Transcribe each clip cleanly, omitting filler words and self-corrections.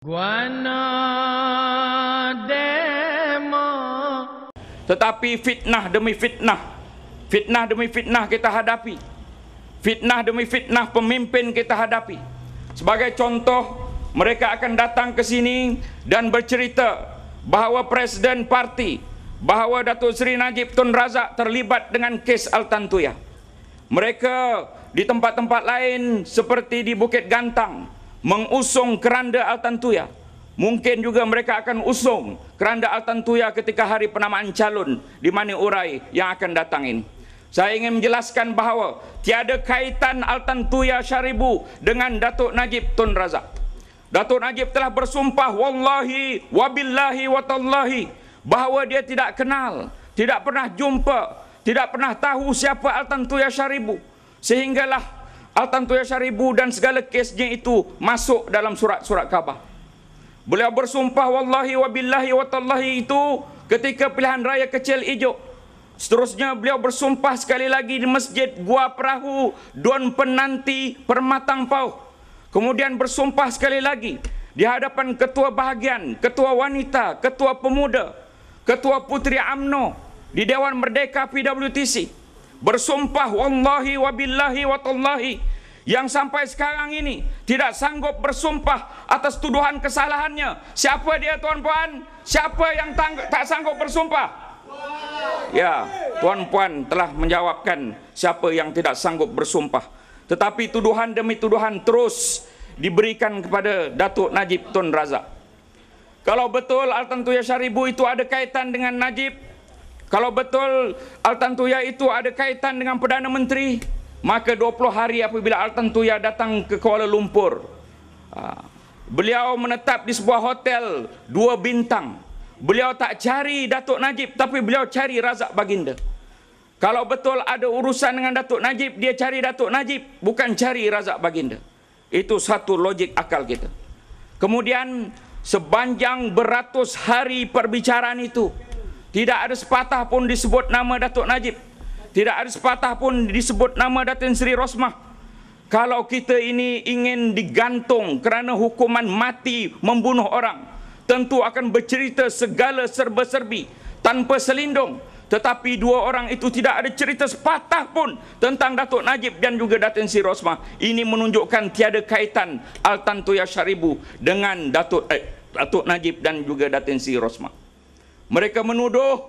Guana demo. Tetapi fitnah demi fitnah, fitnah demi fitnah kita hadapi, fitnah demi fitnah pemimpin kita hadapi. Sebagai contoh, mereka akan datang ke sini dan bercerita bahawa Presiden Parti, bahawa Datuk Seri Najib Tun Razak terlibat dengan kes Altantuya. Mereka di tempat-tempat lain seperti di Bukit Gantang mengusung keranda Altantuya. Mungkin juga mereka akan usung keranda Altantuya ketika hari penamaan calon di Mani Urai yang akan datang ini. Saya ingin menjelaskan bahawa tiada kaitan Altantuya Syaribu dengan Datuk Najib Tun Razak. Datuk Najib telah bersumpah wallahi wabillahi watallahi bahawa dia tidak kenal, tidak pernah jumpa, tidak pernah tahu siapa Altantuya Syaribu, sehinggalah Altantuya Syaribu dan segala kesnya itu masuk dalam surat-surat khabar. Beliau bersumpah wallahi wabillahi watallahi itu ketika pilihan raya kecil Ijuk. Seterusnya beliau bersumpah sekali lagi di Masjid Gua Perahu Don Penanti Permatang Pauh. Kemudian bersumpah sekali lagi di hadapan ketua bahagian, ketua wanita, ketua pemuda, ketua putri UMNO di Dewan Merdeka PWTC. Bersumpah wallahi wabillahi watallahi, yang sampai sekarang ini tidak sanggup bersumpah atas tuduhan kesalahannya. Siapa dia, tuan-puan? Siapa yang tak sanggup bersumpah? Ya, tuan-puan telah menjawabkan siapa yang tidak sanggup bersumpah. Tetapi tuduhan demi tuduhan terus diberikan kepada Datuk Najib Tun Razak. Kalau betul Altantuya Syaribu itu ada kaitan dengan Najib, kalau betul Altantuya itu ada kaitan dengan Perdana Menteri, maka 20 hari apabila Altantuya datang ke Kuala Lumpur, beliau menetap di sebuah hotel 2 bintang. Beliau tak cari Datuk Najib, tapi beliau cari Razak Baginda. Kalau betul ada urusan dengan Datuk Najib, dia cari Datuk Najib, bukan cari Razak Baginda. Itu satu logik akal kita. Kemudian sepanjang beratus hari perbicaraan itu, tidak ada sepatah pun disebut nama Datuk Najib. Tidak ada sepatah pun disebut nama Datin Seri Rosmah. Kalau kita ini ingin digantung kerana hukuman mati membunuh orang, tentu akan bercerita segala serba-serbi tanpa selindung. Tetapi dua orang itu tidak ada cerita sepatah pun tentang Datuk Najib dan juga Datin Seri Rosmah. Ini menunjukkan tiada kaitan Altantuya Syaribu dengan Datuk Najib dan juga Datin Seri Rosmah. Mereka menuduh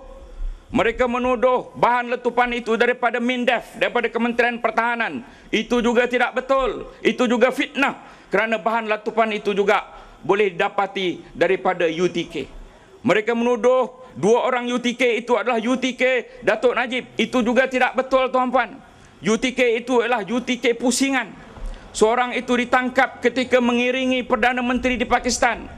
bahan letupan itu daripada MINDEF, daripada Kementerian Pertahanan. Itu juga tidak betul. Itu juga fitnah, kerana bahan letupan itu juga boleh didapati daripada UTK. Mereka menuduh 2 orang UTK itu adalah UTK Datuk Najib. Itu juga tidak betul, tuan-puan. UTK itu adalah UTK pusingan. Seorang itu ditangkap ketika mengiringi Perdana Menteri di Pakistan.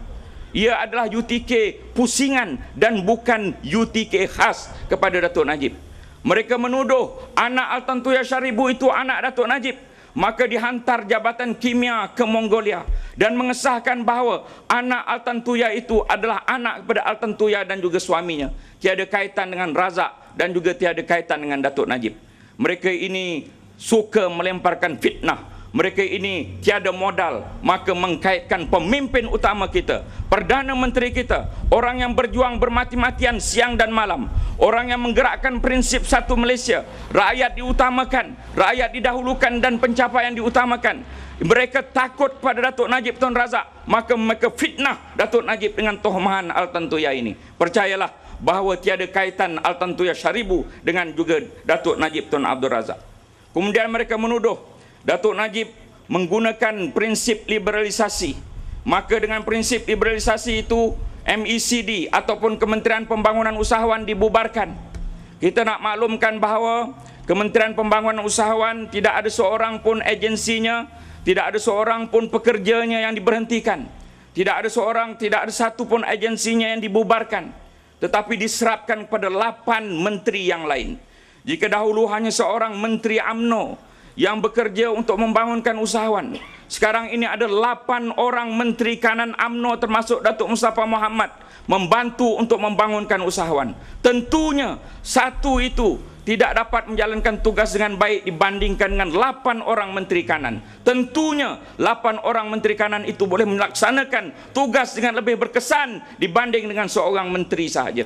Ia adalah UTK pusingan dan bukan UTK khas kepada Datuk Najib. Mereka menuduh anak Altantuya Syaribu itu anak Datuk Najib, maka dihantar Jabatan Kimia ke Mongolia dan mengesahkan bahawa anak Altantuya itu adalah anak kepada Altantuya dan juga suaminya. Tiada kaitan dengan Razak dan juga tiada kaitan dengan Datuk Najib. Mereka ini suka melemparkan fitnah. Mereka ini tiada modal, maka mengkaitkan pemimpin utama kita, Perdana Menteri kita, orang yang berjuang bermati-matian siang dan malam, orang yang menggerakkan prinsip satu Malaysia, rakyat diutamakan, rakyat didahulukan dan pencapaian diutamakan. Mereka takut pada Datuk Najib Tun Razak, maka mereka fitnah Datuk Najib dengan tohmahan Altantuya ini. Percayalah bahawa tiada kaitan Altantuya Syaribu dengan juga Datuk Najib Tun Abdul Razak. Kemudian mereka menuduh Datuk Najib menggunakan prinsip liberalisasi. Maka dengan prinsip liberalisasi itu MECD ataupun Kementerian Pembangunan Usahawan dibubarkan. Kita nak maklumkan bahawa Kementerian Pembangunan Usahawan tidak ada seorang pun agensinya, tidak ada seorang pun pekerjanya yang diberhentikan. Tidak ada satu pun agensinya yang dibubarkan. Tetapi diserapkan kepada 8 menteri yang lain. Jika dahulu hanya seorang menteri UMNO yang bekerja untuk membangunkan usahawan, sekarang ini ada 8 orang menteri kanan UMNO termasuk Datuk Mustafa Mohamad membantu untuk membangunkan usahawan. Tentunya satu itu tidak dapat menjalankan tugas dengan baik dibandingkan dengan 8 orang menteri kanan. Tentunya 8 orang menteri kanan itu boleh melaksanakan tugas dengan lebih berkesan dibanding dengan seorang menteri sahaja.